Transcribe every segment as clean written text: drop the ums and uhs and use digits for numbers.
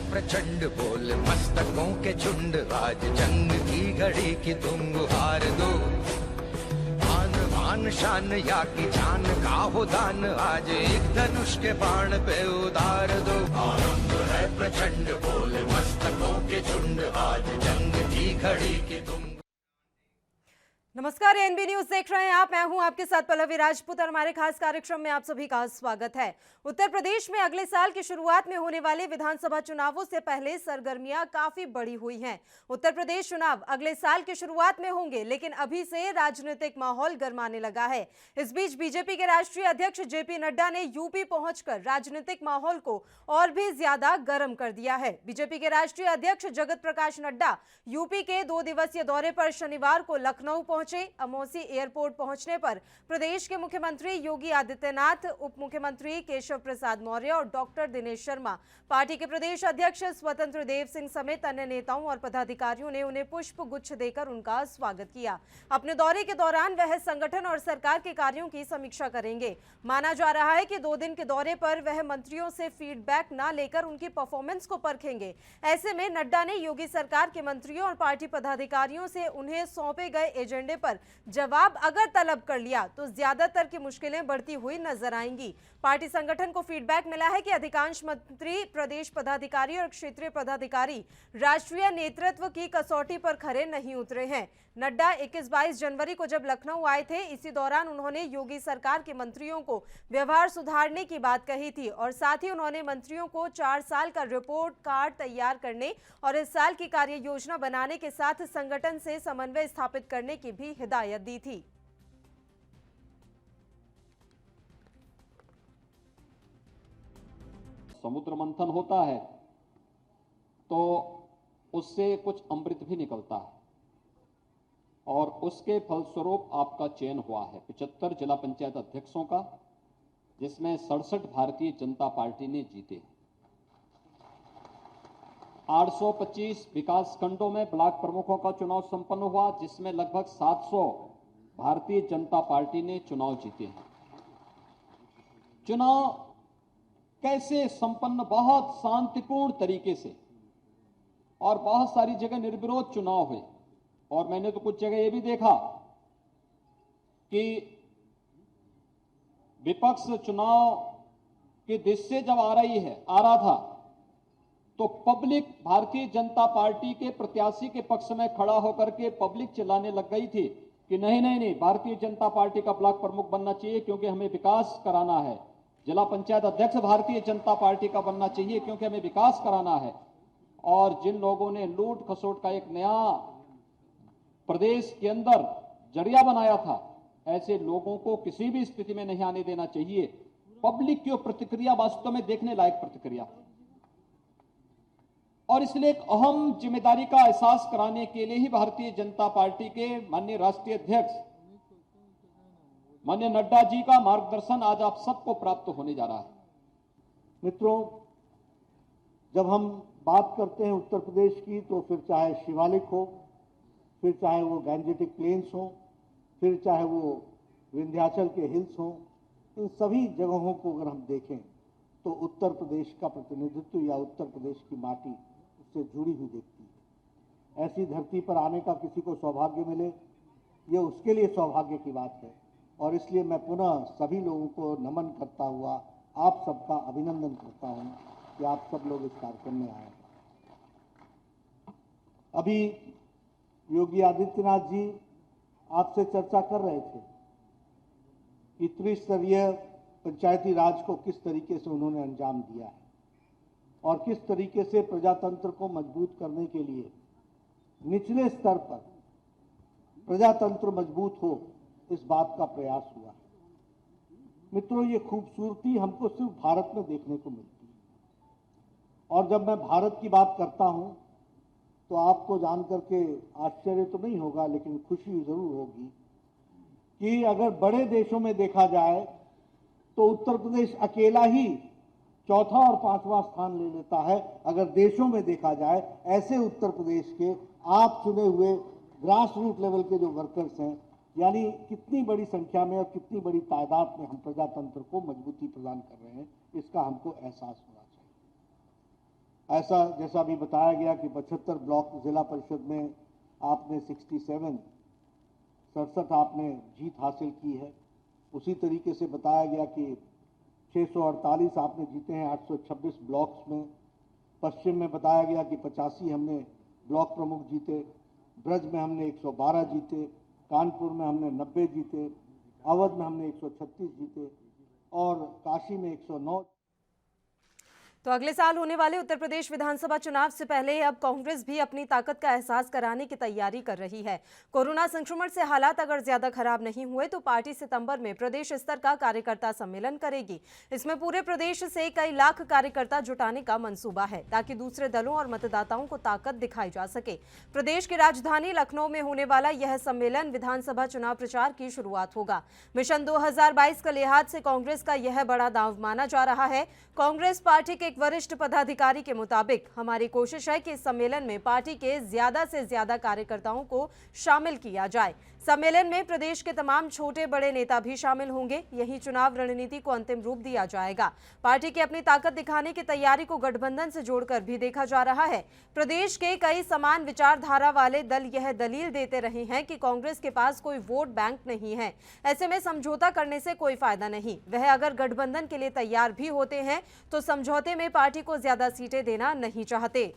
प्रचंड बोल मस्तकों के झुंड, आज जंग की घड़ी की तुम गुहार दो। आन बान शान या की जान का हो दान, आज एक धनुष के बाण पे उतार दो। आनंद है प्रचंड बोल मस्तकों के झुंड, आज जंग की घड़ी की तुम। नमस्कार, एनबी न्यूज देख रहे हैं आप। मैं हूं आपके साथ पल्लवी राजपूत और हमारे खास कार्यक्रम में आप सभी का स्वागत है। उत्तर प्रदेश में अगले साल की शुरुआत में होने वाले विधानसभा चुनावों से पहले सरगर्मियां काफी बढ़ी हुई हैं। उत्तर प्रदेश चुनाव अगले साल की शुरुआत में होंगे, लेकिन अभी से राजनीतिक माहौल गर्माने लगा है। इस बीच बीजेपी के राष्ट्रीय अध्यक्ष जेपी नड्डा ने यूपी पहुंचकर राजनीतिक माहौल को और भी ज्यादा गर्म कर दिया है। बीजेपी के राष्ट्रीय अध्यक्ष जगत प्रकाश नड्डा यूपी के 2 दिवसीय दौरे पर शनिवार को लखनऊ पहुंचे। अमौसी एयरपोर्ट पहुंचने पर प्रदेश के मुख्यमंत्री योगी आदित्यनाथ, उप मुख्यमंत्री केशव प्रसाद मौर्य और डॉक्टर दिनेश शर्मा, पार्टी के प्रदेश अध्यक्ष स्वतंत्र देव सिंह समेत अन्य नेताओं और पदाधिकारियों ने उन्हें पुष्प गुच्छ देकर उनका स्वागत किया। अपने दौरे के दौरान वह संगठन और सरकार के कार्यों की समीक्षा करेंगे। माना जा रहा है कि 2 दिन के दौरे पर वह मंत्रियों से फीडबैक न लेकर उनकी परफॉर्मेंस को परखेंगे। ऐसे में नड्डा ने योगी सरकार के मंत्रियों और पार्टी पदाधिकारियों से उन्हें सौंपे गए एजेंडे पर जवाब अगर तलब कर लिया तो ज्यादातर की मुश्किलें बढ़ती हुई नजर आएंगी। पार्टी संगठन को फीडबैक मिला है कि अधिकांश मंत्री, प्रदेश पदाधिकारी और क्षेत्रीय पदाधिकारी राष्ट्रीय नेतृत्व की कसौटी पर खरे नहीं उतरे हैं। नड्डा 21-22 जनवरी को जब लखनऊ आए थे, इसी दौरान उन्होंने योगी सरकार के मंत्रियों को व्यवहार सुधारने की बात कही थी और साथ ही उन्होंने मंत्रियों को 4 साल का रिपोर्ट कार्ड तैयार करने और इस साल की कार्य योजना बनाने के साथ संगठन से समन्वय स्थापित करने की भी हिदायत दी थी। समुद्र मंथन होता है तो उससे कुछ अमृत भी निकलता है और उसके फलस्वरूप आपका चयन हुआ है 75 जिला पंचायत अध्यक्षों का, जिसमें 67 भारतीय जनता पार्टी ने जीते। 825 विकास खंडों में ब्लॉक प्रमुखों का चुनाव संपन्न हुआ, जिसमें लगभग 700 भारतीय जनता पार्टी ने चुनाव जीते हैं। चुनाव कैसे संपन्न? बहुत शांतिपूर्ण तरीके से और बहुत सारी जगह निर्विरोध चुनाव हुए। और मैंने तो कुछ जगह यह भी देखा कि विपक्ष चुनाव की दृश्य जब आ रहा था तो पब्लिक भारतीय जनता पार्टी के प्रत्याशी के पक्ष में खड़ा होकर के पब्लिक चिल्लाने लग गई थी कि नहीं नहीं नहीं, भारतीय जनता पार्टी का ब्लॉक प्रमुख बनना चाहिए क्योंकि हमें विकास कराना है। जिला पंचायत अध्यक्ष भारतीय जनता पार्टी का बनना चाहिए क्योंकि हमें विकास कराना है। और जिन लोगों ने लूट खसोट का एक नया प्रदेश के अंदर जरिया बनाया था, ऐसे लोगों को किसी भी स्थिति में नहीं आने देना चाहिए। पब्लिक की प्रतिक्रिया वास्तव में देखने लायक प्रतिक्रिया, और इसलिए एक अहम जिम्मेदारी का एहसास कराने के लिए ही भारतीय जनता पार्टी के माननीय राष्ट्रीय अध्यक्ष माननीय नड्डा जी का मार्गदर्शन आज आप सबको प्राप्त होने जा रहा है। मित्रों, जब हम बात करते हैं उत्तर प्रदेश की, तो फिर चाहे शिवालिक हो, फिर चाहे वो गैंजेटिक प्लेन्स हो, फिर चाहे वो विंध्याचल के हिल्स हो, इन सभी जगहों को अगर हम देखें तो उत्तर प्रदेश का प्रतिनिधित्व या उत्तर प्रदेश की माटी उससे जुड़ी हुई दिखती है। ऐसी धरती पर आने का किसी को सौभाग्य मिले, ये उसके लिए सौभाग्य की बात है। और इसलिए मैं पुनः सभी लोगों को नमन करता हुआ आप सबका अभिनंदन करता हूं कि आप सब लोग इस कार्यक्रम में आए। अभी योगी आदित्यनाथ जी आपसे चर्चा कर रहे थे कि त्रिस्तरीय पंचायती राज को किस तरीके से उन्होंने अंजाम दिया है और किस तरीके से प्रजातंत्र को मजबूत करने के लिए निचले स्तर पर प्रजातंत्र मजबूत हो, इस बात का प्रयास हुआ है। मित्रों, ये खूबसूरती हमको सिर्फ भारत में देखने को मिलती है। और जब मैं भारत की बात करता हूं तो आपको जानकर के आश्चर्य तो नहीं होगा, लेकिन खुशी जरूर होगी कि अगर बड़े देशों में देखा जाए तो उत्तर प्रदेश अकेला ही चौथा और पांचवा स्थान ले लेता है। अगर देशों में देखा जाए, ऐसे उत्तर प्रदेश के आप चुने हुए ग्रास रूट लेवल के जो वर्कर्स हैं, यानी कितनी बड़ी संख्या में और कितनी बड़ी तादाद में हम प्रजातंत्र को मजबूती प्रदान कर रहे हैं, इसका हमको एहसास होना चाहिए। ऐसा जैसा अभी बताया गया कि 75 ब्लॉक जिला परिषद में आपने 67 आपने जीत हासिल की है। उसी तरीके से बताया गया कि 648 आपने जीते हैं 826 ब्लॉक्स में। पश्चिम में बताया गया कि 85 हमने ब्लॉक प्रमुख जीते। ब्रज में हमने 112 जीते। कानपुर में हमने 90 जीते। अवध में हमने 136 जीते और काशी में 109। तो अगले साल होने वाले उत्तर प्रदेश विधानसभा चुनाव से पहले अब कांग्रेस भी अपनी ताकत का एहसास कराने की तैयारी कर रही है। कोरोना संक्रमण से हालात अगर ज्यादा खराब नहीं हुए तो पार्टी सितंबर में प्रदेश स्तर का कार्यकर्ता सम्मेलन करेगी। इसमें पूरे प्रदेश से कई लाख कार्यकर्ता जुटाने का मंसूबा है ताकि दूसरे दलों और मतदाताओं को ताकत दिखाई जा सके। प्रदेश की राजधानी लखनऊ में होने वाला यह सम्मेलन विधानसभा चुनाव प्रचार की शुरुआत होगा। मिशन 2022 के लिहाज से कांग्रेस का यह बड़ा दांव माना जा रहा है। कांग्रेस पार्टी के वरिष्ठ पदाधिकारी के मुताबिक हमारी कोशिश है कि इस सम्मेलन में पार्टी के ज्यादा से ज्यादा कार्यकर्ताओं को शामिल किया जाए। सम्मेलन में प्रदेश के तमाम छोटे बड़े नेता भी शामिल होंगे। यही चुनाव रणनीति को अंतिम रूप दिया जाएगा। पार्टी की अपनी ताकत दिखाने की तैयारी को गठबंधन से जोड़कर भी देखा जा रहा है। प्रदेश के कई समान विचारधारा वाले दल यह दलील देते रहे हैं कि कांग्रेस के पास कोई वोट बैंक नहीं है, ऐसे में समझौता करने से कोई फायदा नहीं। वह अगर गठबंधन के लिए तैयार भी होते हैं तो समझौते में पार्टी को ज्यादा सीटें देना नहीं चाहते।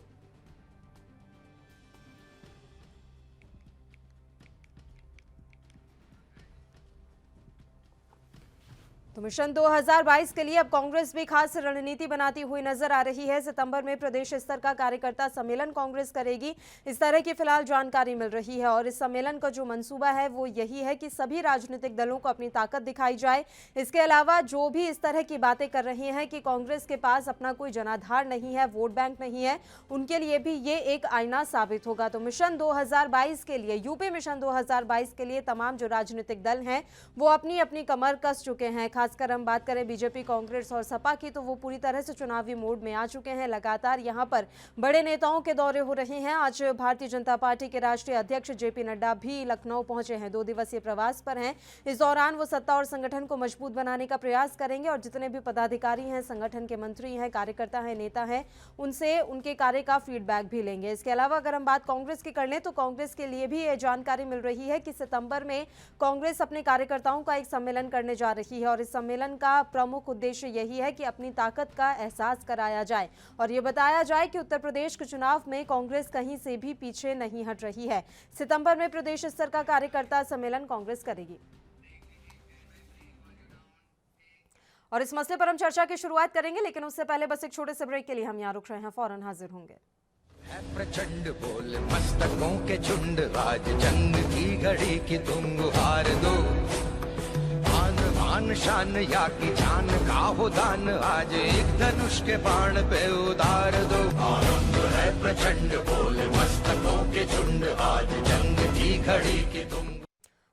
तो मिशन 2022 के लिए अब कांग्रेस भी खास रणनीति बनाती हुई नजर आ रही है। सितंबर में प्रदेश स्तर का कार्यकर्ता सम्मेलन कांग्रेस करेगी, इस तरह की फिलहाल जानकारी मिल रही है। और इस सम्मेलन का जो मंसूबा है वो यही है कि सभी राजनीतिक दलों को अपनी ताकत दिखाई जाए। इसके अलावा जो भी इस तरह की बातें कर रहे हैं कि कांग्रेस के पास अपना कोई जनाधार नहीं है, वोट बैंक नहीं है, उनके लिए भी ये एक आईना साबित होगा। तो मिशन 2022 के लिए, यूपी मिशन 2022 के लिए तमाम जो राजनीतिक दल हैं वो अपनी अपनी कमर कस चुके हैं। खासकर हम बात करें बीजेपी, कांग्रेस और सपा की, तो वो पूरी तरह से चुनावी मोड में आ चुके हैं। लगातार यहां पर बड़े नेताओं के दौरे हो रहे हैं। आज भारतीय जनता पार्टी के राष्ट्रीय अध्यक्ष जेपी नड्डा भी लखनऊ पहुंचे हैं, 2 दिवसीय प्रवास पर हैं। इस दौरान वो सत्ता और संगठन को मजबूत बनाने का प्रयास करेंगे और जितने भी पदाधिकारी हैं, संगठन के मंत्री हैं, कार्यकर्ता हैं, नेता हैं, उनसे उनके कार्य का फीडबैक भी लेंगे। इसके अलावा अगर हम बात कांग्रेस की कर लें तो कांग्रेस के लिए भी ये जानकारी मिल रही है कि सितंबर में कांग्रेस अपने कार्यकर्ताओं का एक सम्मेलन करने जा रही है और इस सम्मेलन का प्रमुख उद्देश्य यही है कि अपनी ताकत का एहसास कराया जाए और ये बताया जाए कि उत्तर प्रदेश के चुनाव में कांग्रेस कहीं से भी पीछे नहीं हट रही है। सितंबर में प्रदेश स्तर का कार्यकर्ता सम्मेलन कांग्रेस करेगी और इस मसले पर हम चर्चा की शुरुआत करेंगे, लेकिन उससे पहले बस एक छोटे से ब्रेक के लिए हम यहाँ रुक रहे हैं। फौरन हाजिर होंगे। है प्रचंड बोल मस्तकों के झुंड, आज जंग की घड़ी की तुम हार दो। आन शान या की जान का हो दान, आज एक धनुष के बाण पे उतार दो। आनंद है प्रचंड बोल मस्तकों के झुंड, आज जंग की घड़ी की तुम।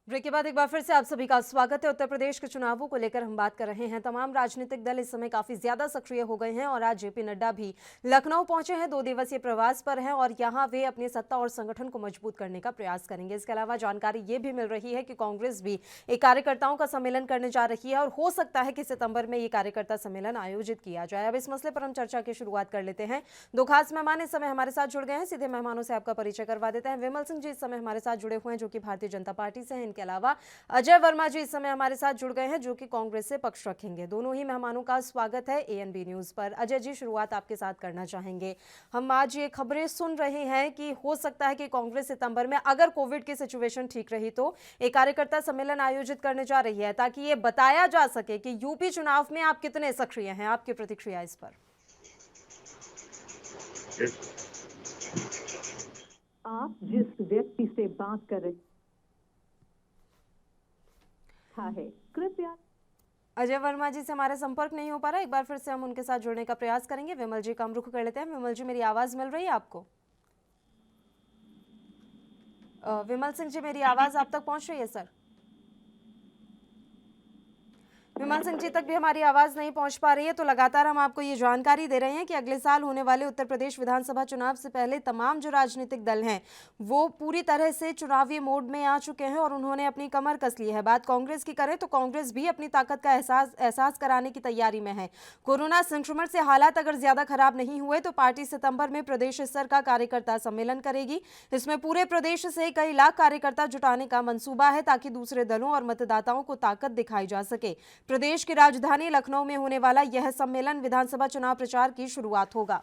ब्रेक के बाद एक बार फिर से आप सभी का स्वागत है। उत्तर प्रदेश के चुनावों को लेकर हम बात कर रहे हैं। तमाम राजनीतिक दल इस समय काफी ज्यादा सक्रिय हो गए हैं और आज जेपी नड्डा भी लखनऊ पहुंचे हैं, 2 दिवसीय प्रवास पर हैं और यहां वे अपनी सत्ता और संगठन को मजबूत करने का प्रयास करेंगे। इसके अलावा जानकारी ये भी मिल रही है कि कांग्रेस भी एक कार्यकर्ताओं का सम्मेलन करने जा रही है और हो सकता है कि सितंबर में ये कार्यकर्ता सम्मेलन आयोजित किया जाए। अब इस मसले पर हम चर्चा की शुरुआत कर लेते हैं। 2 खास मेहमान इस समय हमारे साथ जुड़ गए हैं। सीधे मेहमानों से आपका परिचय करवा देते हैं। विमल सिंह जी इस समय हमारे साथ जुड़े हुए हैं जो कि भारतीय जनता पार्टी से हैं। इनके अलावा अजय वर्मा जी इस समय हमारे साथ जुड़ गए हैं जो कि कांग्रेस से पक्ष रखेंगे। दोनों ही मेहमानों का स्वागत है एएनबी न्यूज पर। अजय जी, शुरुआत आपके साथ करना चाहेंगे। हम आज ये खबरें सुन रहे हैं कि हो सकता है कि कांग्रेस सितंबर में, अगर कोविड की सिचुएशन ठीक रही, तो एक कार्यकर्ता सम्मेलन आयोजित करने जा रही है ताकि ये बताया जा सके कि यूपी चुनाव में आप कितने सक्रिय हैं। आपकी प्रतिक्रिया इस पर? आप जिस व्यक्ति से बात कर रहे है, कृपया। अजय वर्मा जी से हमारा संपर्क नहीं हो पा रहा, एक बार फिर से हम उनके साथ जुड़ने का प्रयास करेंगे। विमल जी का हम रुख कर लेते हैं। विमल जी, मेरी आवाज मिल रही है आपको? विमल सिंह जी, मेरी आवाज आप तक पहुंच रही है सर? विमल सिंह जी तक भी हमारी आवाज नहीं पहुंच पा रही है, तो लगातार हम आपको ये जानकारी दे रहे हैं कि अगले साल होने वाले उत्तर प्रदेश विधानसभा चुनाव से पहले तमाम जो राजनीतिक दल हैं वो पूरी तरह से चुनावी मोड में आ चुके हैं और उन्होंने अपनी कमर कस ली है। बात कांग्रेस की करें तो कांग्रेस भी अपनी ताकत का एहसास कराने की तैयारी में है। कोरोना संक्रमण से हालात अगर ज्यादा खराब नहीं हुए तो पार्टी सितंबर में प्रदेश स्तर का कार्यकर्ता सम्मेलन करेगी। इसमें पूरे प्रदेश से कई लाख कार्यकर्ता जुटाने का मंसूबा है ताकि दूसरे दलों और मतदाताओं को ताकत दिखाई जा सके। प्रदेश की राजधानी लखनऊ में होने वाला यह सम्मेलन विधानसभा चुनाव प्रचार की शुरुआत होगा।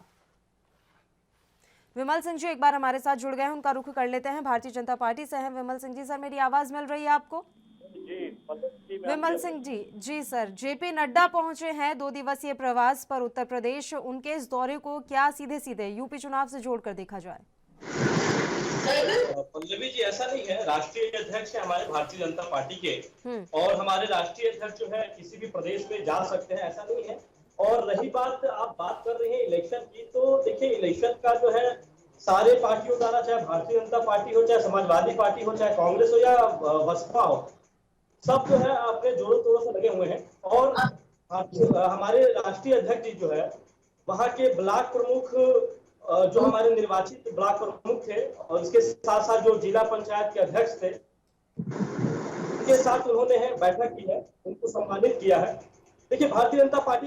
विमल सिंह जी एक बार हमारे साथ जुड़ गए हैं, उनका रुख कर लेते हैं। भारतीय जनता पार्टी से हैं विमल सिंह जी। सर मेरी आवाज मिल रही है आपको? विमल सिंह जी, जी सर, जेपी नड्डा पहुंचे हैं 2 दिवसीय प्रवास पर उत्तर प्रदेश। उनके इस दौरे को क्या सीधे सीधे यूपी चुनाव से जोड़कर देखा जाए? पल्लवी जी, ऐसा नहीं है। राष्ट्रीय अध्यक्ष है हमारे भारतीय जनता पार्टी के, और हमारे राष्ट्रीय अध्यक्ष जो है किसी भी प्रदेश में जा सकते हैं, ऐसा नहीं है। और रही बात, आप बात कर रहे हैं इलेक्शन की, तो देखिए इलेक्शन का जो है सारे पार्टियों द्वारा, चाहे भारतीय जनता पार्टी हो, चाहे समाजवादी पार्टी हो, चाहे कांग्रेस हो या बसपा हो, सब जो है अपने जोरों तोड़ों से लगे हुए हैं। और हमारे राष्ट्रीय अध्यक्ष जी जो है वहाँ के ब्लॉक प्रमुख, जो हमारे निर्वाचित ब्लॉक प्रमुख थे, और इसके साथ साथ जो जिला पंचायत के अध्यक्ष थे, उनके साथ उन्होंने बैठक की है, उनको सम्मानित किया है। देखिए भारतीय जनता पार्टी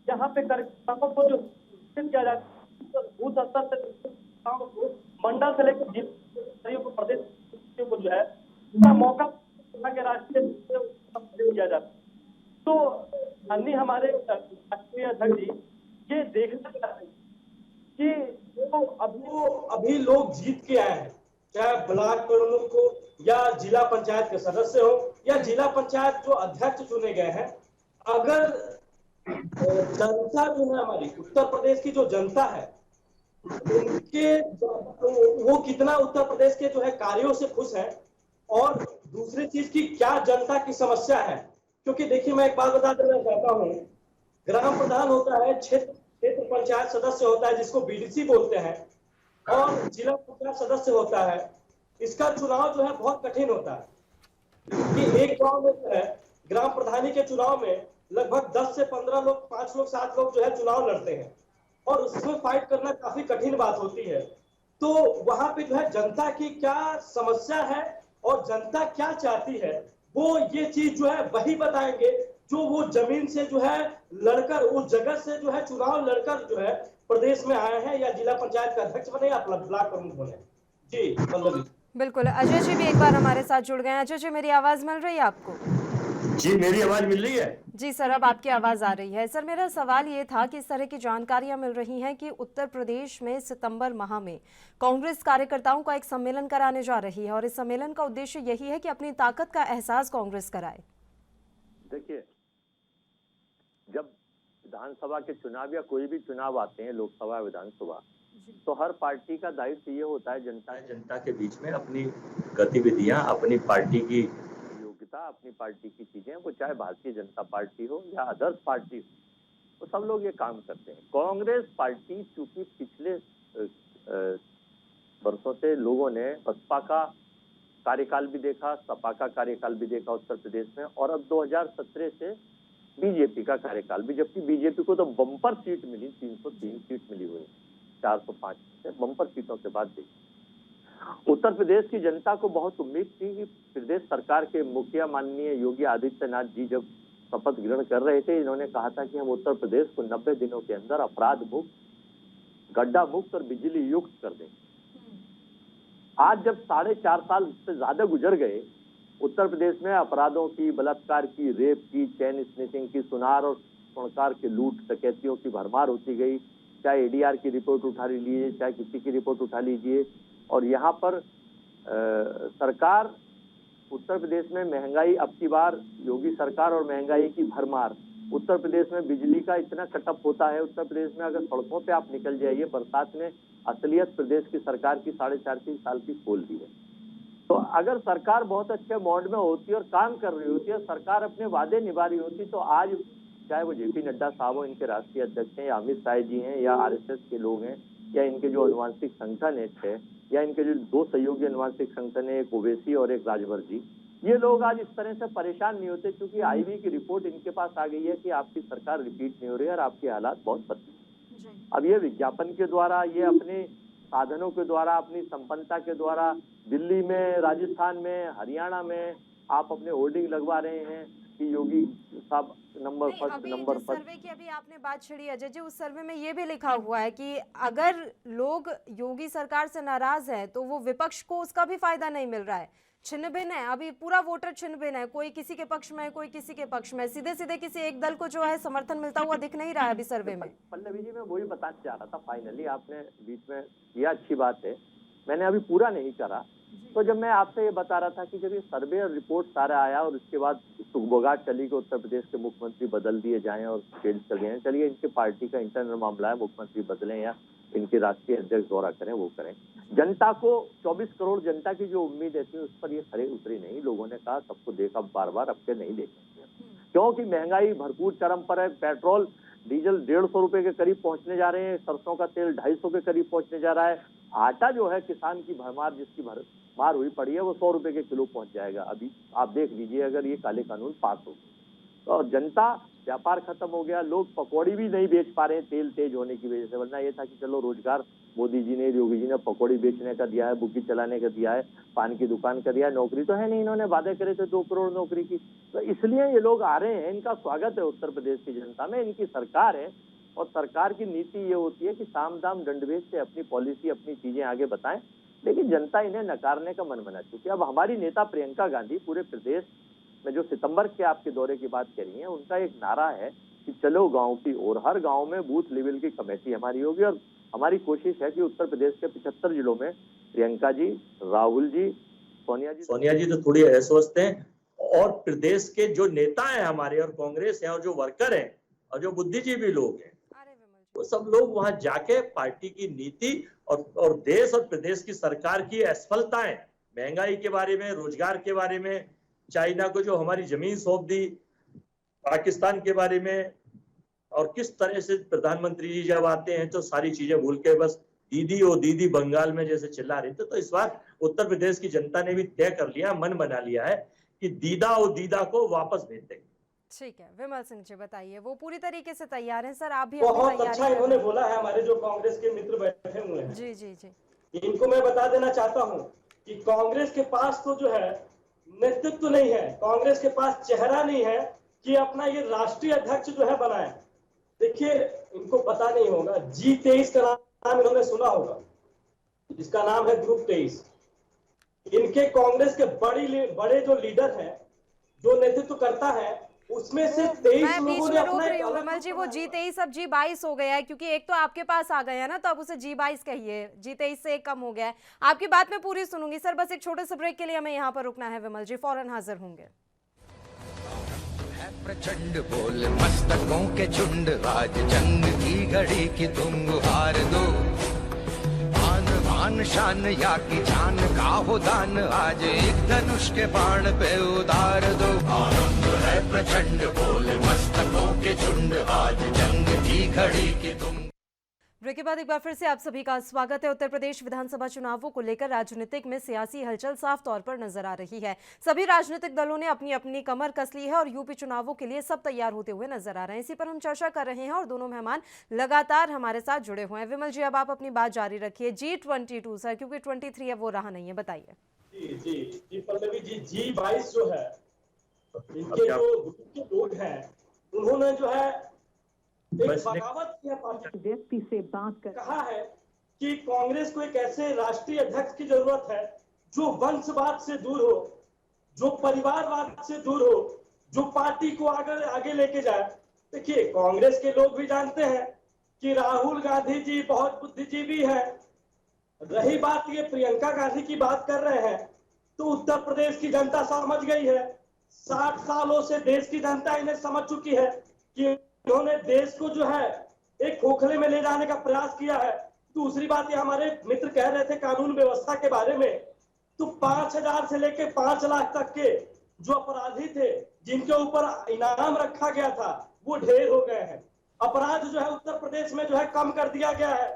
यहाँ पे कार्यकर्ताओं को जो किया जाता है, बूथ स्तर से मंडल से लेकर जिला को, प्रदेश को जो है उसका मौका के राष्ट्रीय किया जाता है। तो अन्य हमारे राष्ट्रीय अध्यक्ष जी ये देखना चाहते हैं कि अभी लोग जीत के आए हैं, चाहे ब्लॉक प्रमुख हो या जिला पंचायत के सदस्य हो या जिला पंचायत जो अध्यक्ष चुने गए हैं। अगर जनता जो है हमारी उत्तर प्रदेश की जो जनता है उनके वो कितना उत्तर प्रदेश के जो है कार्यों से खुश है, और दूसरी चीज की क्या जनता की समस्या है। क्योंकि देखिए मैं एक बात बता देना चाहता हूँ, ग्राम प्रधान होता है, क्षेत्र पंचायत सदस्य होता है जिसको बीडीसी बोलते हैं, और जिला पंचायत सदस्य होता है। इसका चुनाव जो है बहुत कठिन होता है, क्योंकि एक गांव में जो है ग्राम प्रधानी के चुनाव में लगभग 10 से 15 लोग, 5 लोग, 7 लोग जो है चुनाव लड़ते हैं, और उसमें फाइट करना काफी कठिन बात होती है। तो वहां पे जो है जनता की क्या समस्या है और जनता क्या चाहती है, वो ये चीज जो है वही बताएंगे जो वो जमीन से जो है लड़कर, उस जगह से जो है चुनाव लड़कर जो है प्रदेश में आए हैं, या जिला पंचायत का अध्यक्ष बने या ब्लॉक प्रमुख बने। जी पल्लवी। बिल्कुल, अजय जी भी एक बार हमारे साथ जुड़ गए हैं। अजय जी मेरी आवाज मिल रही है आपको? जी मेरी आवाज मिल रही है? जी सर, अब आपकी आवाज आ रही है। सर मेरा सवाल ये था कि इस तरह की जानकारियां मिल रही हैं कि उत्तर प्रदेश में सितंबर माह में कांग्रेस कार्यकर्ताओं का एक सम्मेलन कराने जा रही है, और इस सम्मेलन का उद्देश्य यही है कि अपनी ताकत का एहसास कांग्रेस कराए। देखिए, जब विधानसभा के चुनाव या कोई भी चुनाव आते हैं, लोकसभा विधानसभा, तो हर पार्टी का दायित्व ये होता है जनता के बीच में अपनी गतिविधियां, अपनी पार्टी की योग्यता, अपनी पार्टी की चीजें, वो चाहे भारतीय जनता पार्टी हो या अदर्स पार्टी हो, तो सब लोग ये काम करते हैं। कांग्रेस पार्टी चूंकि पिछले वर्षों से लोगों ने बसपा का कार्यकाल भी देखा, सपा का कार्यकाल भी देखा उत्तर प्रदेश में, और अब 2017 से बीजेपी का कार्यकाल भी, जबकि बीजेपी को तो बम्पर सीट मिली, 303 सीट मिली हुई, 405 से बम्पर सीटों के बाद देखी। उत्तर प्रदेश की जनता को बहुत उम्मीद थी कि प्रदेश सरकार के मुखिया माननीय योगी आदित्यनाथ जी जब शपथ ग्रहण कर रहे थे, इन्होंने कहा था कि हम उत्तर प्रदेश को 90 दिनों के अंदर अपराध मुक्त, गड्ढा मुक्त और बिजली युक्त कर देंगे। आज जब 4.5 साल से ज्यादा गुजर गए, उत्तर प्रदेश में अपराधों की, बलात्कार की, रेप की, चैन स्नैचिंग की, सुनार और स्वर्णकार के लूट डकैतियों की भरमार होती गई। चाहे एडीआर की रिपोर्ट उठा लीजिए, चाहे किसी की रिपोर्ट उठा लीजिए, और यहाँ पर सरकार उत्तर प्रदेश में महंगाई, अब की बार योगी सरकार और महंगाई की भरमार। उत्तर प्रदेश में बिजली का इतना कटअप होता है, उत्तर प्रदेश में अगर सड़कों पे आप निकल जाइए बरसात में, असलियत प्रदेश की सरकार की 4.5 साल की खोल दी है। तो अगर सरकार बहुत अच्छे मोड में होती और काम कर रही होती और सरकार अपने वादे निभा रही होती, तो आज चाहे वो जेपी नड्डा साहब हो, इनके राष्ट्रीय अध्यक्ष हैं, या अमित शाह जी हैं, या आरएसएस के लोग हैं, या इनके जो अनुवांशिक संगठन है, या इनके जो 2 सहयोगी अनुवांशिक संगठन है, एक ओवैसी और एक राजभर जी, ये लोग आज इस तरह से परेशान नहीं होते, क्योंकि आईबी की रिपोर्ट इनके पास आ गई है कि आपकी सरकार रिपीट नहीं हो रही है और आपके हालात बहुत बदले। अब ये विज्ञापन के द्वारा, ये अपने साधनों के द्वारा, अपनी संपन्नता के द्वारा दिल्ली में, राजस्थान में, हरियाणा में आप अपने होर्डिंग लगवा रहे हैं कि योगी साहब नंबर फर्स्ट। सर्वे की अभी आपने बात छेड़ी अजय जी, उस सर्वे में ये भी लिखा हुआ है कि अगर लोग योगी सरकार से नाराज हैं तो वो विपक्ष को उसका भी फायदा नहीं मिल रहा है। छिन्न भिन्न है, अभी पूरा वोटर छिन्न भिन्न है, कोई किसी के पक्ष में है, कोई किसी के पक्ष में, सीधे सीधे किसी एक दल को जो है समर्थन मिलता हुआ दिख नहीं रहा है अभी सर्वे में। पल्लवी जी, मैं वही बताना चाह रहा था, फाइनली आपने बीच में यह अच्छी बात है, मैंने अभी पूरा नहीं करा। तो जब मैं आपसे ये बता रहा था कि जब ये सर्वे और रिपोर्ट सारा आया और उसके बाद सुगबुगाहट चली कि उत्तर प्रदेश के मुख्यमंत्री बदल दिए जाएं और चेंज कर दिए, चलिए इनके पार्टी का इंटरनल मामला है, मुख्यमंत्री बदलें या इनके राष्ट्रीय अध्यक्ष दौरा करें, वो करें। जनता को 24 करोड़ जनता की जो उम्मीद थी उस पर ये खरे उतरी नहीं। लोगों ने कहा सबको देखा बार बार, अब के नहीं देखेंगे, क्योंकि महंगाई भरपूर चरम पर है। पेट्रोल डीजल 150 रुपए के करीब पहुंचने जा रहे हैं, सरसों का तेल 250 के करीब पहुंचने जा रहा है। आटा जो है किसान की भरमार, जिसकी भरमार हुई पड़ी है, वो 100 रुपए के किलो पहुंच जाएगा। अभी आप देख लीजिए अगर ये काले कानून पास हो तो जनता, व्यापार खत्म हो गया, लोग पकौड़ी भी नहीं बेच पा रहे हैं तेल तेज होने की वजह से। वरना ये था कि चलो रोजगार मोदी जी ने, योगी जी ने पकौड़ी बेचने का दिया है, बुग्गी चलाने का दिया है, पान की दुकान का दिया है, नौकरी तो है नहीं, इन्होंने वादे करे थे 2 करोड़ नौकरी की। तो इसलिए ये लोग आ रहे हैं, इनका स्वागत है उत्तर प्रदेश की जनता में, इनकी सरकार है। और सरकार की नीति ये होती है कि साम दाम दंडभेद से अपनी पॉलिसी, अपनी चीजें आगे बताएं, लेकिन जनता इन्हें नकारने का मन बना चुकी है। अब हमारी नेता प्रियंका गांधी पूरे प्रदेश में जो सितंबर के आपके दौरे की बात करी है, उनका एक नारा है कि चलो गांव की ओर। हर गांव में बूथ लेवल की कमेटी हमारी होगी और हमारी कोशिश है कि उत्तर प्रदेश के 75 जिलों में प्रियंका जी, राहुल जी, सोनिया जी तो थोड़ी अस्वस्थ हैं, और प्रदेश के जो नेता हैं हमारे और कांग्रेस है और जो वर्कर हैं और जो बुद्धिजीवी लोग हैं, वो सब लोग वहां जाके पार्टी की नीति और देश और प्रदेश की सरकार की असफलताएं, महंगाई के बारे में, रोजगार के बारे में, चाइना को जो हमारी जमीन सौंप दी, पाकिस्तान के बारे में, और किस तरह से प्रधानमंत्री जी जब आते हैं तो सारी चीजें भूल के बस दीदी ओ दीदी बंगाल में जैसे चिल्ला रहे थे। तो इस बार उत्तर प्रदेश की जनता ने भी तय कर लिया, मन बना लिया है कि दीदा ओ दीदा को वापस भेज देंगे। ठीक है, विमल सिंह जी बताइए, वो पूरी तरीके से तैयार हैं सर, आप भी बहुत अच्छा इन्होंने बोला है। हमारे जो कांग्रेस के मित्र बैठे हुए हैं, जी जी जी, इनको मैं बता देना चाहता हूँ कि कांग्रेस के पास तो जो है नेतृत्व नहीं है, कांग्रेस के पास चेहरा नहीं है कि अपना ये राष्ट्रीय अध्यक्ष जो है बनाए। देखिए, इनको पता नहीं होगा, G23 का नाम इन्होंने सुना होगा, जिसका नाम है ग्रुप 23। इनके कांग्रेस के बड़े जो लीडर हैं, जो नेतृत्व करता है, उसमें से 23 लोगों ने अपना। विमल जी, वो G23 अब G22 हो गया है, क्योंकि एक तो आपके पास आ गया ना, तो अब उसे G22 कहिए, G23 से एक कम हो गया है। आपकी बात मैं पूरी सुनूंगी सर, बस एक छोटे से ब्रेक के लिए हमें यहाँ पर रुकना है। विमल जी फौरन हाजिर होंगे। प्रचंड बोल मस्तकों के झुंड, आज जंग की घड़ी की तुम गुहार दो। आन बान शान या की जान का हो दान, आज एक धनुष के बाण पे उतार दो। आनंद है प्रचंड बोल मस्तकों के झुंड, आज जंग की घड़ी की तुम। ब्रेक के बाद एक बार फिर से आप सभी का स्वागत है। उत्तर प्रदेश विधानसभा चुनावों को लेकर राजनीतिक में सियासी हलचल साफ तौर पर नजर आ रही है। सभी राजनीतिक दलों ने अपनी अपनी कमर कस ली है और यूपी चुनावों के लिए सब तैयार होते हुए नजर आ रहे हैं। इसी पर हम चर्चा कर रहे हैं और दोनों मेहमान लगातार हमारे साथ जुड़े हुए हैं। विमल जी, अब आप अपनी बात जारी रखिए। G22 सर, क्योंकि 23 है वो रहा नहीं है, बताइए। जी पल्लवी जी, G22 जो है, इनके जो लोग हैं, उन्होंने जो है बगावत व्यक्ति से बात कर कहा है कि कांग्रेस को एक ऐसे राष्ट्रीय अध्यक्ष की जरूरत है जो वंशवाद से दूर हो, जो परिवारवाद से दूर हो, जो पार्टी को आगे लेके जाए। देखिए, कांग्रेस के लोग भी जानते हैं कि राहुल गांधी जी बहुत बुद्धिजीवी हैं। रही बात ये प्रियंका गांधी की बात कर रहे हैं, तो उत्तर प्रदेश की जनता समझ गई है। 60 सालों से देश की जनता इन्हें समझ चुकी है कि उन्होंने देश को जो है एक खोखले में ले जाने का प्रयास किया है। दूसरी बात, ये हमारे मित्र कह रहे थे कानून व्यवस्था के बारे में, तो 5,000 से लेकर 5 लाख तक के जो अपराधी थे, जिनके ऊपर इनाम रखा गया था, वो ढेर हो गए हैं। अपराध जो है उत्तर प्रदेश में जो है कम कर दिया गया है।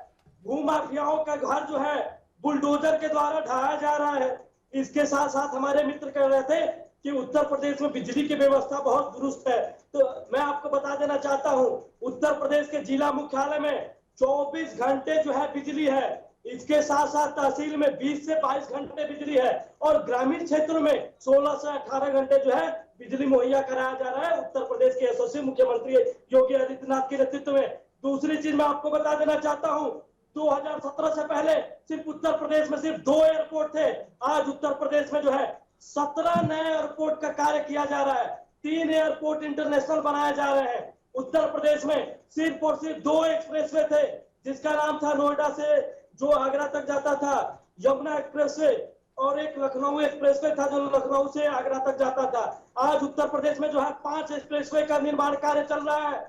भूमाफियाओं का घर जो है बुलडोजर के द्वारा ढाया जा रहा है। इसके साथ साथ हमारे मित्र कह रहे थे कि उत्तर प्रदेश में बिजली की व्यवस्था बहुत दुरुस्त है, तो मैं आपको बता देना चाहता हूं, उत्तर प्रदेश के जिला मुख्यालय में 24 घंटे जो है बिजली है। इसके साथ साथ तहसील में 20 से 22 घंटे बिजली है और ग्रामीण क्षेत्रों में 16 से 18 घंटे जो है बिजली मुहैया कराया जा रहा है उत्तर प्रदेश के यशस्वी मुख्यमंत्री योगी आदित्यनाथ के नेतृत्व में। दूसरी चीज मैं आपको बता देना चाहता हूं, 2017 से पहले सिर्फ उत्तर प्रदेश में सिर्फ 2 एयरपोर्ट थे। आज उत्तर प्रदेश में जो है 17 नए एयरपोर्ट का कार्य किया जा रहा है, 3 एयरपोर्ट इंटरनेशनल बनाए जा रहे हैं। उत्तर प्रदेश में सिर्फ और सिर्फ 2 एक्सप्रेसवे थे, जिसका नाम था नोएडा से जो आगरा तक जाता था यमुना एक्सप्रेसवे, और एक लखनऊ एक्सप्रेसवे था जो लखनऊ से आगरा तक जाता था। आज उत्तर प्रदेश में जो है 5 एक्सप्रेसवे का निर्माण कार्य चल रहा है।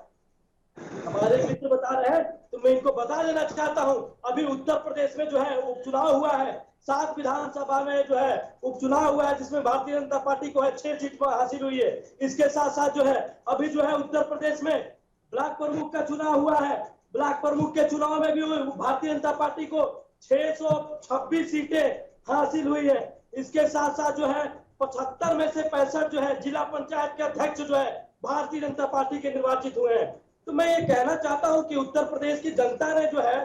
हमारे मित्र बता रहे हैं तो मैं इनको बता देना चाहता हूं, अभी उत्तर प्रदेश में जो है उपचुनाव हुआ है, 7 विधानसभा में जो है उपचुनाव हुआ है, जिसमें भारतीय जनता पार्टी को है 6 सीट हासिल हुई है। इसके साथ साथ जो है अभी जो है उत्तर प्रदेश में ब्लॉक प्रमुख का चुनाव हुआ है। ब्लॉक प्रमुख के चुनाव में भी भारतीय जनता पार्टी को 626 सीटें हासिल हुई है। इसके साथ साथ जो है 75 में से 65 जो है जिला पंचायत के अध्यक्ष जो है भारतीय जनता पार्टी के निर्वाचित हुए हैं। तो मैं ये कहना चाहता हूं कि उत्तर प्रदेश की जनता ने जो है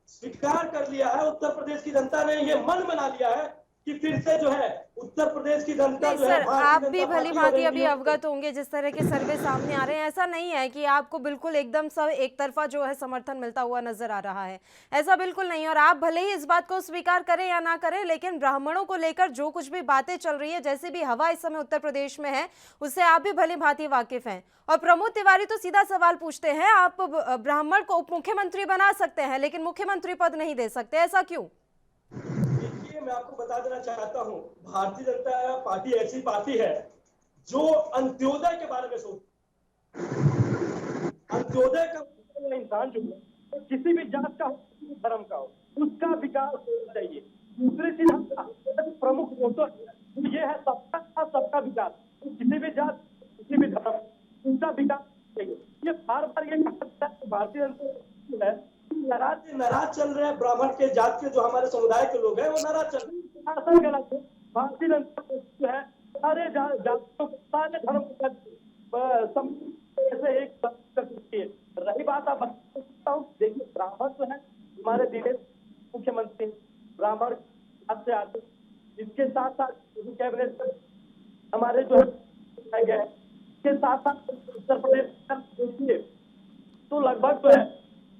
स्वीकार कर लिया है, उत्तर प्रदेश की जनता ने ये मन बना लिया है कि फिर से जो है उत्तर प्रदेश की जनता जो है सर, आप भी भली भांति अभी अवगत होंगे जिस तरह के सर्वे सामने आ रहे हैं। ऐसा नहीं है कि आपको बिल्कुल एकदम सब एक तरफा जो है समर्थन मिलता हुआ नजर आ रहा है, ऐसा बिल्कुल नहीं। और आप भले ही इस बात को स्वीकार करें या ना करें, लेकिन ब्राह्मणों को लेकर जो कुछ भी बातें चल रही है, जैसे भी हवा इस समय उत्तर प्रदेश में है, उससे आप भी भली भांति वाकिफ हैं। और प्रमोद तिवारी तो सीधा सवाल पूछते हैं, आप ब्राह्मण को उप मुख्यमंत्री बना सकते हैं लेकिन मुख्यमंत्री पद नहीं दे सकते, ऐसा क्यों? मैं आपको बता देना चाहता हूं, भारतीय जनता पार्टी ऐसी पार्टी है जो अंत्योदय के बारे में सोचती है। अंत्योदय का इंसान जो है किसी भी जात का हो, धर्म का हो, उसका विकास होना चाहिए। दूसरी चीज प्रमुख मोटो ये है सबका साथ सबका विकास, किसी भी जात किसी भी धर्म उसका विकास चाहिए। ये बार बार ये भारतीय जनता है नाराज चल रहे हैं, ब्राह्मण के जात के जो हमारे समुदाय के लोग हैं वो नाराज चल रहे हैं। गलत है, भारतीय जनता जो है सारे जातियों सारे धर्म ऐसे एक करती है। रही बात आप बता हूँ, देखिए ब्राह्मण जो है हमारे देश मुख्यमंत्री ब्राह्मण से आते, इसके साथ साथ कैबिनेट हमारे जो है गए, इसके साथ साथ उत्तर प्रदेश तो लगभग जो है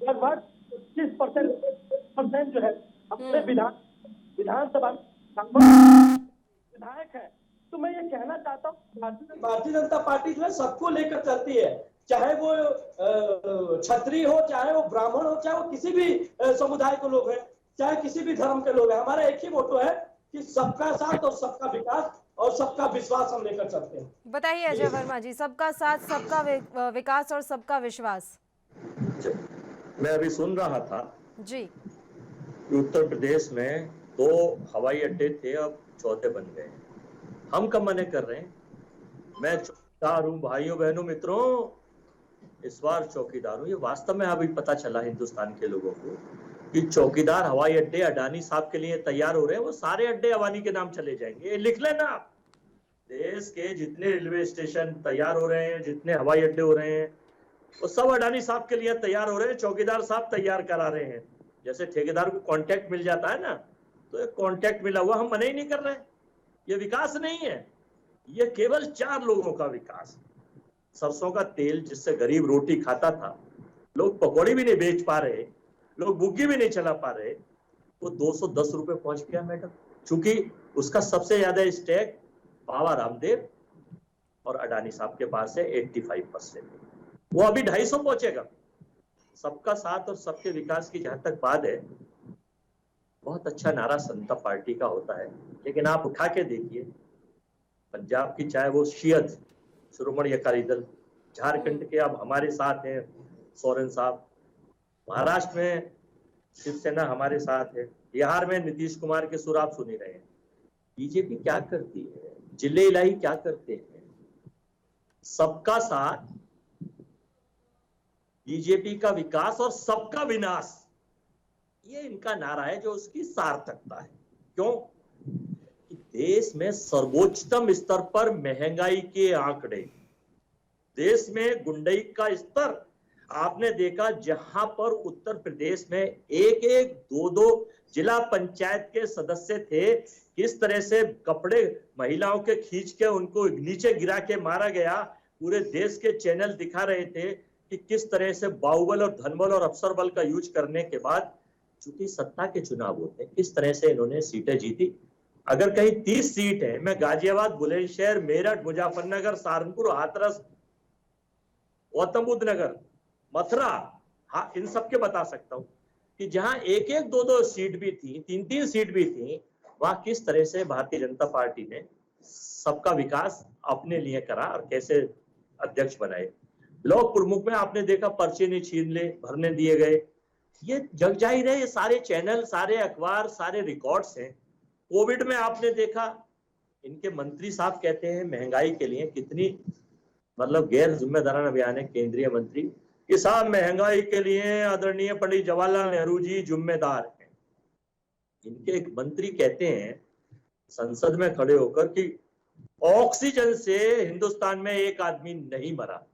लगभग 25% जो है अपने विधानसभा विधायक है। तो मैं ये कहना चाहता हूँ भारतीय जनता पार्टी जो है सबको लेकर चलती है, चाहे वो क्षत्रिय हो, चाहे वो ब्राह्मण हो, चाहे वो किसी भी समुदाय के लोग हैं, चाहे किसी भी धर्म के लोग हैं। हमारा एक ही मोटो है कि सबका साथ और सबका विकास और सबका विश्वास हम लेकर चलते हैं। बताइए अजय वर्मा जी, सबका साथ सबका विकास और सबका विश्वास। मैं अभी सुन रहा था जी, उत्तर प्रदेश में 2 हवाई अड्डे थे, अब 4 बन गए। हम कब मने कर रहे हैं? मैं चौकीदार हूँ भाइयों बहनों मित्रों, इस बार चौकीदार हूँ। ये वास्तव में अभी पता चला हिंदुस्तान के लोगों को कि चौकीदार हवाई अड्डे अडानी साहब के लिए तैयार हो रहे हैं। वो सारे अड्डे अडानी के नाम चले जाएंगे, लिख लेना आप। देश के जितने रेलवे स्टेशन तैयार हो रहे हैं, जितने हवाई अड्डे हो रहे हैं, वो सब अडानी साहब के लिए तैयार हो रहे हैं, चौकीदार साहब तैयार करा रहे हैं। जैसे ठेकेदार को कॉन्ट्रैक्ट मिल जाता है ना, तो एक कॉन्ट्रैक्ट मिला हुआ हम मना ही नहीं कर रहे हैं। ये विकास नहीं है, ये केवल 4 लोगों का विकास। सरसों का तेल जिससे गरीब रोटी खाता था, लोग पकौड़ी भी नहीं बेच पा रहे, लोग बुग्गी भी नहीं चला पा रहे, वो 210 रुपए पहुंच गया मैडम। चूंकि उसका सबसे ज्यादा स्टेक बाबा रामदेव और अडानी साहब के पास है 85%, वो अभी 250 पहुंचेगा। सबका साथ और सबके विकास की जहां तक बात है, बहुत अच्छा नारा जनता पार्टी का होता है, लेकिन आप उठा के देखिए पंजाब की, चाहे वो शियत शिरोमणि अकाली दल, झारखंड के अब हमारे साथ हैं सोरेन साहब, महाराष्ट्र में शिवसेना हमारे साथ है, बिहार में नीतीश कुमार के सुर आप सुन ही रहे हैं। बीजेपी क्या करती है, जिले इलाही क्या करते हैं? सबका साथ, बीजेपी का विकास और सबका विनाश, ये इनका नारा है जो उसकी सार्थकता है। क्यों? देश में सर्वोच्चतम स्तर पर महंगाई के आंकड़े, देश में गुंडई का स्तर आपने देखा, जहां पर उत्तर प्रदेश में एक एक दो दो जिला पंचायत के सदस्य थे, किस तरह से कपड़े महिलाओं के खींच के उनको नीचे गिरा के मारा गया। पूरे देश के चैनल दिखा रहे थे कि किस तरह से बाहुबल और धनबल और अफसर बल का यूज करने के बाद, चूंकि सत्ता के चुनाव होते हैं, किस तरह से इन्होंने सीटें जीती। अगर कहीं 30 सीट है, मैं गाजियाबाद, बुलंदशहर, मेरठ, मुजफ्फरनगर, सहारनपुर, हाथरस, गौतम बुद्ध नगर, मथुरा, हाँ, इन सबके बता सकता हूं कि जहां एक एक दो दो सीट भी थी, तीन तीन सीट भी थी, वहां किस तरह से भारतीय जनता पार्टी ने सबका विकास अपने लिए करा और कैसे अध्यक्ष बनाए। ब्लॉक प्रमुख में आपने देखा पर्चे नहीं छीन ले, भरने दिए गए। ये जग जाहिर है, ये सारे चैनल, सारे अखबार, सारे रिकॉर्ड्स हैं। कोविड में आपने देखा, इनके मंत्री साहब कहते हैं महंगाई के लिए कितनी मतलब गैर जिम्मेदाराना बयान है केंद्रीय मंत्री कि साहब महंगाई के लिए आदरणीय पंडित जवाहरलाल नेहरू जी जिम्मेदार हैं। इनके एक मंत्री कहते हैं संसद में खड़े होकर कि ऑक्सीजन से हिंदुस्तान में एक आदमी नहीं मरा।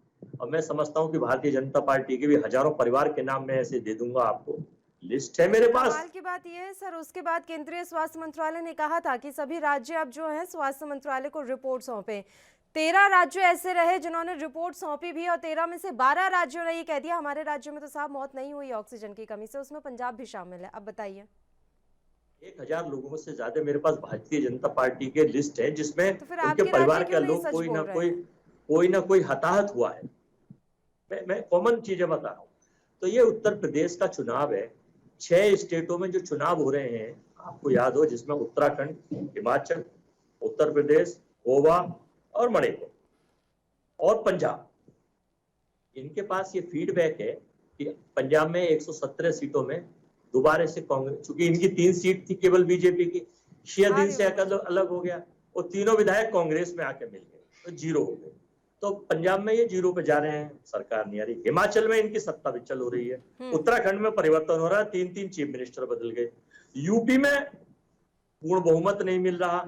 और मैं समझता हूं कि भारतीय जनता पार्टी के भी हजारों परिवार के नाम मैं ऐसे दे दूंगा, आपको लिस्ट है मेरे पास। सवाल की बात यह है सर, उसके बाद केंद्रीय स्वास्थ्य मंत्रालय ने कहा था कि सभी राज्य अब जो है स्वास्थ्य मंत्रालय को रिपोर्ट सौंपे। 13 राज्य ऐसे रहे जिन्होंने रिपोर्ट सौंपी भी, और 13 में से 12 राज्यों ने ये कह दिया हमारे राज्य में तो साहब मौत नहीं हुई ऑक्सीजन की कमी से। उसमें पंजाब भी शामिल है। अब बताइए। 1000 लोगों से ज्यादा मेरे पास भारतीय जनता पार्टी के लिस्ट है, जिसमें तो फिर उनके आपके परिवार राज्य के क्यों नहीं लोग सच कोई ना कोई हताहत हुआ है। मैं कॉमन चीजें बता रहा हूँ। तो ये उत्तर प्रदेश का चुनाव है। 6 स्टेटों में जो चुनाव हो रहे हैं, आपको याद हो, जिसमें उत्तराखंड, हिमाचल, उत्तर प्रदेश, गोवा और मणिपुर और पंजाब, इनके पास ये फीडबैक है कि पंजाब में 117 सीटों में दोबारा से कांग्रेस, चूंकि इनकी 3 सीट थी केवल बीजेपी की, शियादीन से अलग हो गया, वो तीनों विधायक कांग्रेस में आके मिल गए, तो 0 हो गए। तो पंजाब में ये 0 पे जा रहे हैं, सरकार नहीं आ रही। हिमाचल में इनकी सत्ता विचल हो रही है। उत्तराखंड में परिवर्तन हो रहा है, 3-3 चीफ मिनिस्टर बदल गए। यूपी में पूर्ण बहुमत नहीं मिल रहा।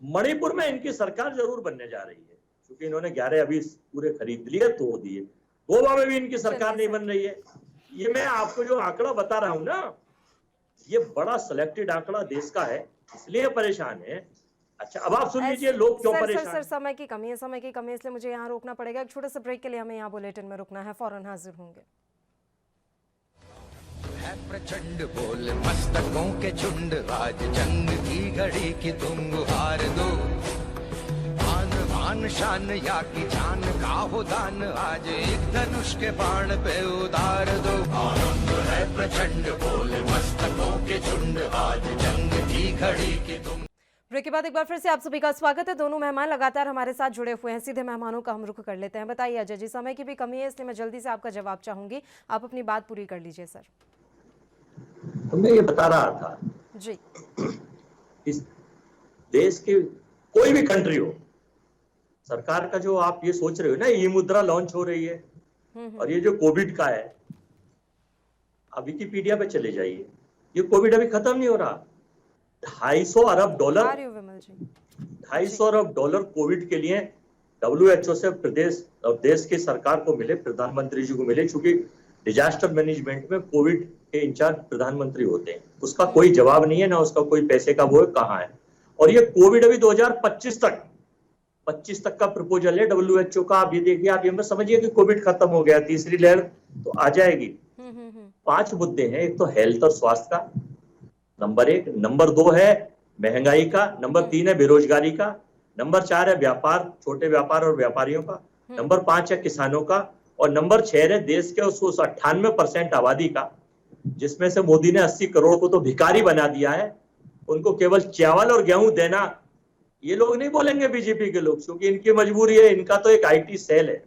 मणिपुर में इनकी सरकार जरूर बनने जा रही है, क्योंकि इन्होंने 11 अभी पूरे खरीद लिए, तोड़ दिए। गोवा में भी इनकी सरकार नहीं बन रही है। ये मैं आपको जो आंकड़ा बता रहा हूं ना, ये बड़ा सिलेक्टेड आंकड़ा देश का है, इसलिए परेशान है। अच्छा, अब आप सुन लीजिए लोग क्यों परेशान हैं। सर समय की कमी है, इसलिए मुझे यहाँ रोकना पड़ेगा। एक छोटे से ब्रेक के लिए हमें यहाँ बुलेटिन में रुकना है, फौरन हाजिर होंगे। है प्रचंड बोल मस्तकों के झुंड, आज जंग की घड़ी की तुम गुहार दो। आन शान या की जान का हो दान, आज एक धनुष के बाण पे उतार दो। आनंद है प्रचंड बोल मस्तकों के झुंड, आज जंग की घड़ी की तुम। ब्रेक के बाद एक बार फिर से आप सभी का स्वागत है। दोनों मेहमान लगातार हमारे साथ जुड़े हुए हैं। सीधे मेहमानों का हम रुख कर लेते हैं। बताइए अजय जी, समय की भी कमी है, इसलिए मैं जल्दी से आपका जवाब चाहूंगी। आप अपनी बात पूरी कर लीजिए सर। तो मैं ये बता रहा था जी, इस देश की कोई भी कंट्री हो, सरकार का जो आप ये सोच रहे हो ना, ई मुद्रा लॉन्च हो रही है, और ये जो कोविड का है, आप विकिपीडिया पे चले जाइए, ये कोविड अभी खत्म नहीं हो रहा। $250 अरब कोविड के लिए WHO से प्रदेश और देश की सरकार को मिले, प्रधानमंत्री जी को मिले, क्योंकि डिजास्टर मैनेजमेंट में कोविड के इंचार्ज प्रधानमंत्री होते हैं। उसका कोई जवाब नहीं है, ना उसका कोई पैसे का वो कहाँ है। और ये कोविड अभी 2025 तक का प्रपोजल है WHO का। आप ये देखिए, आप ये समझिए कि कोविड खत्म हो गया, तीसरी लहर तो आ जाएगी। 5 मुद्दे हैं। एक तो हेल्थ और स्वास्थ्य का, नंबर 1। नंबर 2 है महंगाई का। नंबर 3 है बेरोजगारी का। नंबर 4 है व्यापार, छोटे व्यापार और व्यापारियों का। नंबर 5 है किसानों का। और नंबर 6 है देश के उस 98% आबादी का, जिसमें से मोदी ने 80 करोड़ को तो भिखारी बना दिया है। उनको केवल चावल और गेहूं देना, ये लोग नहीं बोलेंगे बीजेपी के लोग, क्योंकि इनकी मजबूरी है। इनका तो एक IT सेल है,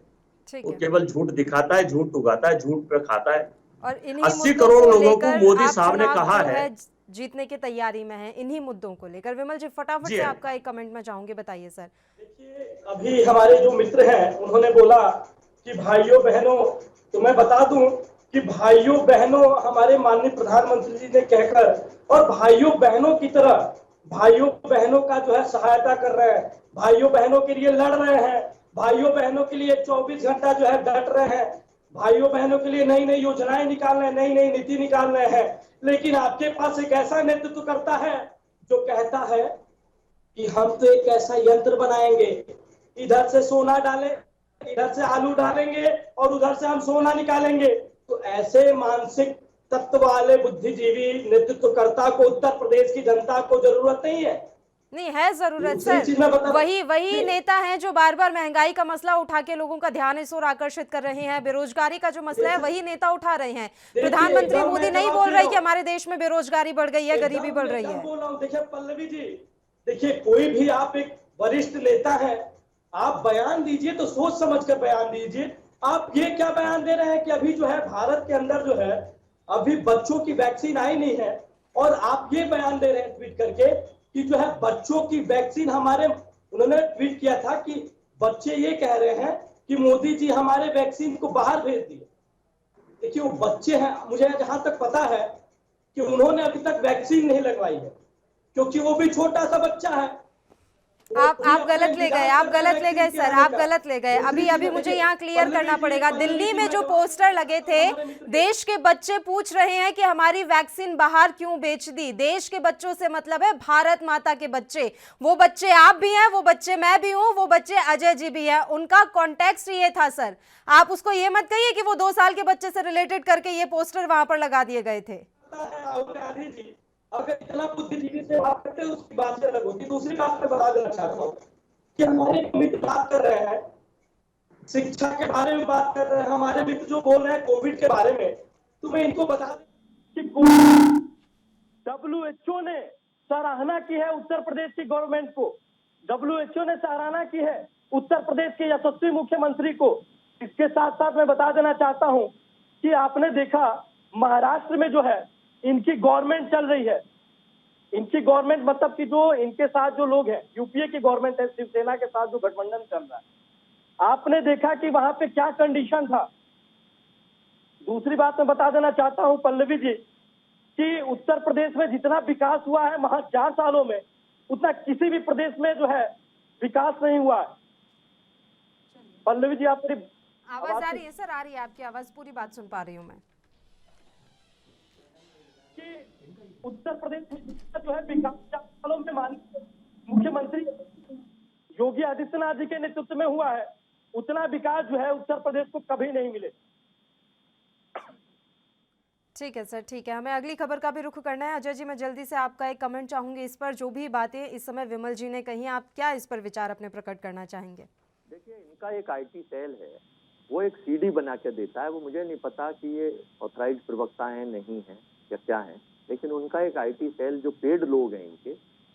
वो केवल झूठ दिखाता है, झूठ उगाता है, झूठ पे खाता है। और 80 करोड़ लोगों को मोदी साहब ने कहा है जीतने की तैयारी में है, इन्हीं मुद्दों को लेकर। विमल जी, फटाफट से आपका एक कमेंट में चाहूंगी, बताइए सर। देखिए, अभी हमारे जो मित्र हैं उन्होंने बोला कि भाइयों बहनों, तो मैं बता दूं कि भाइयों बहनों हमारे माननीय प्रधानमंत्री जी ने कहकर, और भाइयों बहनों की तरह भाइयों बहनों का जो है सहायता कर रहे हैं, भाइयों बहनों के लिए लड़ रहे हैं, भाइयों बहनों के लिए 24 घंटा जो है डट रहे हैं, भाइयों बहनों के लिए नई नई योजनाएं निकाल रहे हैं, नई नई नीति निकाल रहे हैं। लेकिन आपके पास एक ऐसा नेतृत्व करता है जो कहता है कि हम तो एक ऐसा यंत्र बनाएंगे, इधर से सोना डाले, इधर से आलू डालेंगे और उधर से हम सोना निकालेंगे। तो ऐसे मानसिक तत्व वाले बुद्धिजीवी नेतृत्वकर्ता को उत्तर प्रदेश की जनता को जरूरत नहीं है। नहीं है जरूरत सर, वही नेता हैं जो बार बार महंगाई का मसला उठा के लोगों का ध्यान इस ओर आकर्षित कर रहे हैं। बेरोजगारी का जो मसला है वही नेता उठा रहे हैं। प्रधानमंत्री मोदी नहीं बोल रहे कि हमारे देश में बेरोजगारी बढ़ गई है, गरीबी बढ़ रही है। बोल रहा हूं, देखिए पल्लवी जी, देखिए कोई भी आप एक वरिष्ठ नेता है, आप बयान दीजिए तो सोच समझ कर बयान दीजिए। आप ये क्या बयान दे रहे हैं कि अभी जो है भारत के अंदर जो है अभी बच्चों की वैक्सीन आई नहीं है, और आप ये बयान दे रहे हैं ट्वीट करके कि जो है बच्चों की वैक्सीन हमारे, उन्होंने ट्वीट किया था कि बच्चे ये कह रहे हैं कि मोदी जी हमारे वैक्सीन को बाहर भेज दिए। देखिए वो बच्चे हैं, मुझे जहां तक पता है कि उन्होंने अभी तक वैक्सीन नहीं लगवाई है, क्योंकि वो भी छोटा सा बच्चा है। आप गलत ले गए, आप गलत ले गए सर, आप गलत ले गए। अभी मुझे यहाँ क्लियर करना पड़ेगा। दिल्ली में जो पोस्टर लगे थे, देश के बच्चे पूछ रहे हैं कि हमारी वैक्सीन बाहर क्यों बेच दी। देश के बच्चों से मतलब है भारत माता के बच्चे। वो बच्चे आप भी हैं, वो बच्चे मैं भी हूँ, वो बच्चे अजय जी भी हैं। उनका कॉन्टेक्स्ट ये था सर। आप उसको ये मत कहिए कि वो 2 साल के बच्चे से रिलेटेड करके ये पोस्टर वहां पर लगा दिए गए थे। अगर इतना बुद्धिजीवी से बात करते हैं उसकी बात से अलग होती। दूसरी बात मैं बता देना चाहता हूँ कि हमारे मित्र बात कर रहे हैं, शिक्षा के बारे में बात कर रहे हैं, हमारे मित्र जो बोल रहे हैं कोविड के बारे में, तो मैं इनको बता दें कि WHO ने सराहना की है उत्तर प्रदेश की गवर्नमेंट को, WHO ने सराहना की है उत्तर प्रदेश के यशस्वी मुख्यमंत्री को। इसके साथ साथ मैं बता देना चाहता हूँ कि आपने देखा महाराष्ट्र में जो है इनकी गवर्नमेंट चल रही है। इनकी गवर्नमेंट मतलब कि जो इनके साथ जो लोग हैं, यूपीए की गवर्नमेंट है, शिवसेना के साथ जो गठबंधन चल रहा है, आपने देखा कि वहां पे क्या कंडीशन था। दूसरी बात मैं बता देना चाहता हूं पल्लवी जी कि उत्तर प्रदेश में जितना विकास हुआ है वहां 4 सालों में, उतना किसी भी प्रदेश में जो है विकास नहीं हुआ है। पल्लवी जी आप मेरी आवाज आ रही है सर? आ रही है आपकी आवाज, पूरी बात सुन पा रही हूँ मैं। उत्तर प्रदेश जो है विकास 4 सालों में माननीय मुख्यमंत्री योगी आदित्यनाथ जी के नेतृत्व में हुआ है, उतना विकास जो है उत्तर प्रदेश को कभी नहीं मिले। ठीक है सर, ठीक है। हमें अगली खबर का भी रुख करना है। अजय जी, मैं जल्दी से आपका एक कमेंट चाहूंगी इस पर। जो भी बातें इस समय विमल जी ने कही, आप क्या इस पर विचार अपने प्रकट करना चाहेंगे? देखिए, इनका एक IT सेल है, वो एक CD बना के देता है। वो मुझे नहीं पता कि ये ऑथराइज प्रवक्ता हैं नहीं है या क्या है, लेकिन उनका एक IT सेल, जो पेड लोग हैं इनके,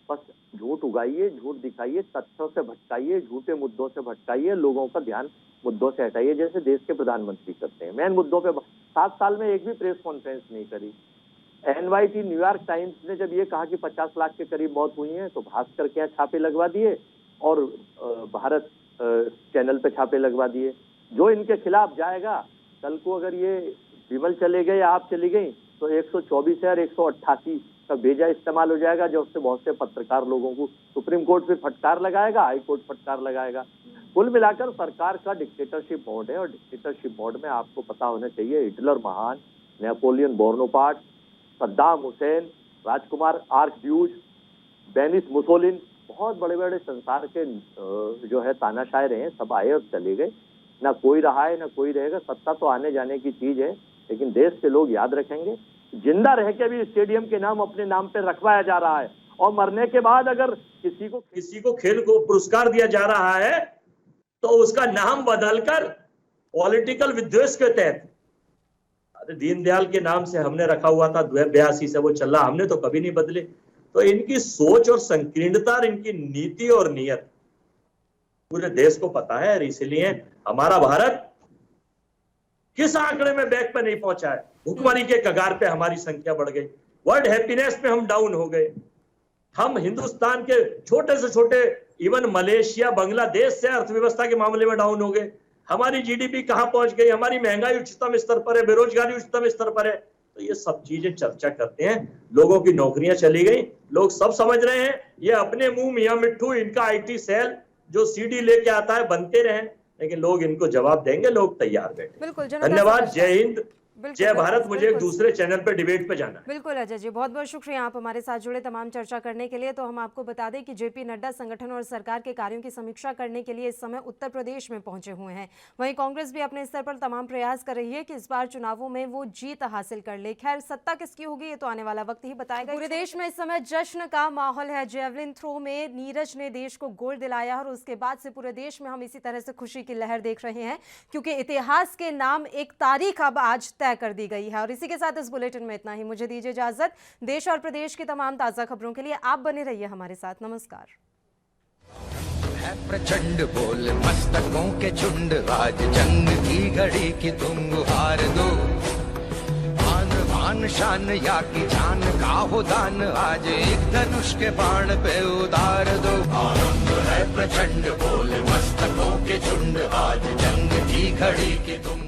बस झूठ उगाइए, झूठ दिखाइए, तथ्यों से भटकाइए, झूठे मुद्दों से भटकाइए, लोगों का ध्यान मुद्दों से हटाइए, जैसे देश के प्रधानमंत्री करते हैं। मेन मुद्दों पे 7 साल में एक भी प्रेस कॉन्फ्रेंस नहीं करी। NYT न्यूयॉर्क टाइम्स ने जब ये कहा कि 50 लाख के करीब मौत हुई है, तो भास्कर के यहाँ छापे लगवा दिए और भारत चैनल पे छापे लगवा दिए। जो इनके खिलाफ जाएगा, कल को अगर ये विमल चले गए, आप चली गई, तो 124 और 188 का भेजा इस्तेमाल हो जाएगा, जो उससे बहुत से पत्रकार लोगों को सुप्रीम कोर्ट फिर फटकार लगाएगा, हाई कोर्ट फटकार लगाएगा। कुल मिलाकर सरकार का डिक्टेटरशिप मोड है, और डिक्टेटरशिप मोड में आपको पता होना चाहिए हिटलर महान, नेपोलियन बोनापार्ट, सद्दाम हुसैन, राजकुमार आर्कड्यूक, बेनिस मुसोलिन, बहुत बड़े बड़े संसार के जो है तानाशाह रहे हैं, सब आए और चले गए। ना कोई रहा है ना कोई रहेगा। सत्ता तो आने जाने की चीज है, लेकिन देश के लोग याद रखेंगे। जिंदा रह के भी स्टेडियम के नाम अपने नाम पे रखवाया जा रहा है, और मरने के बाद अगर किसी को खेल को पुरस्कार दिया जा रहा है, तो उसका नाम बदलकर पॉलिटिकल विद्वेष के तहत, अरे दीनदयाल के नाम से हमने रखा हुआ था, 82 से वो चल रहा, हमने तो कभी नहीं बदले। तो इनकी सोच और संकीर्णता और इनकी नीति और नियत पूरे देश को पता है। इसीलिए हमारा भारत किस आंकड़े में बैक पे नहीं पहुंचा है, भुखमरी के कगार पे हमारी संख्या बढ़ गई, वर्ल्ड हैप्पीनेस में हम डाउन हो गए। हम हिंदुस्तान के छोटे से छोटे, इवन मलेशिया, बांग्लादेश से अर्थव्यवस्था के मामले में डाउन हो गए। हमारी GDP कहां पहुंच गई, हमारी महंगाई उच्चतम स्तर पर है, बेरोजगारी उच्चतम स्तर पर है। तो ये सब चीजें चर्चा करते हैं। लोगों की नौकरियां चली गई, लोग सब समझ रहे हैं ये अपने मुंह मियां मिट्ठू, इनका आईटी सेल जो सीडी लेके आता है बनते रहे, लेकिन लोग इनको जवाब देंगे, लोग तैयार बैठे। बिल्कुल, धन्यवाद, जय हिंद, बिल्कुल, जय भारत। बिल्कुल, मुझे एक बिल्कुल। दूसरे चैनल पर डिबेट पे जाना है। बिल्कुल अजय जी, बहुत बहुत शुक्रिया आप हमारे साथ जुड़े तमाम चर्चा करने के लिए। तो हम आपको बता दें कि जेपी नड्डा संगठन और सरकार के कार्यों की समीक्षा करने के लिए इस समय उत्तर प्रदेश में पहुंचे हुए हैं। वहीं कांग्रेस भी अपने स्तर पर तमाम प्रयास कर रही है कि इस बार चुनावों में वो जीत हासिल कर ले। खैर, सत्ता किसकी होगी ये तो आने वाला वक्त ही बताएगा। पूरे देश में इस समय जश्न का माहौल है। जेवलिन थ्रो में नीरज ने देश को गोल्ड दिलाया और उसके बाद से पूरे देश में हम इसी तरह से खुशी की लहर देख रहे हैं, क्योंकि इतिहास के नाम एक तारीख अब आज तय कर दी गई है। और इसी के साथ इस बुलेटिन में इतना ही। मुझे दीजिए इजाजत। देश और प्रदेश की तमाम ताजा खबरों के लिए आप बने रहिए हमारे साथ। नमस्कार। है प्रचंड बोल मस्तकों के झुंड, आज जंग की घड़ी की तुम हार दो। आन बान शान या की जान का हो दान, आज एक धनुष के बाण पे उतार दो। आनंद है प्रचंड बोल मस्तकों के झुंड, आज जंग की घड़ी की तुम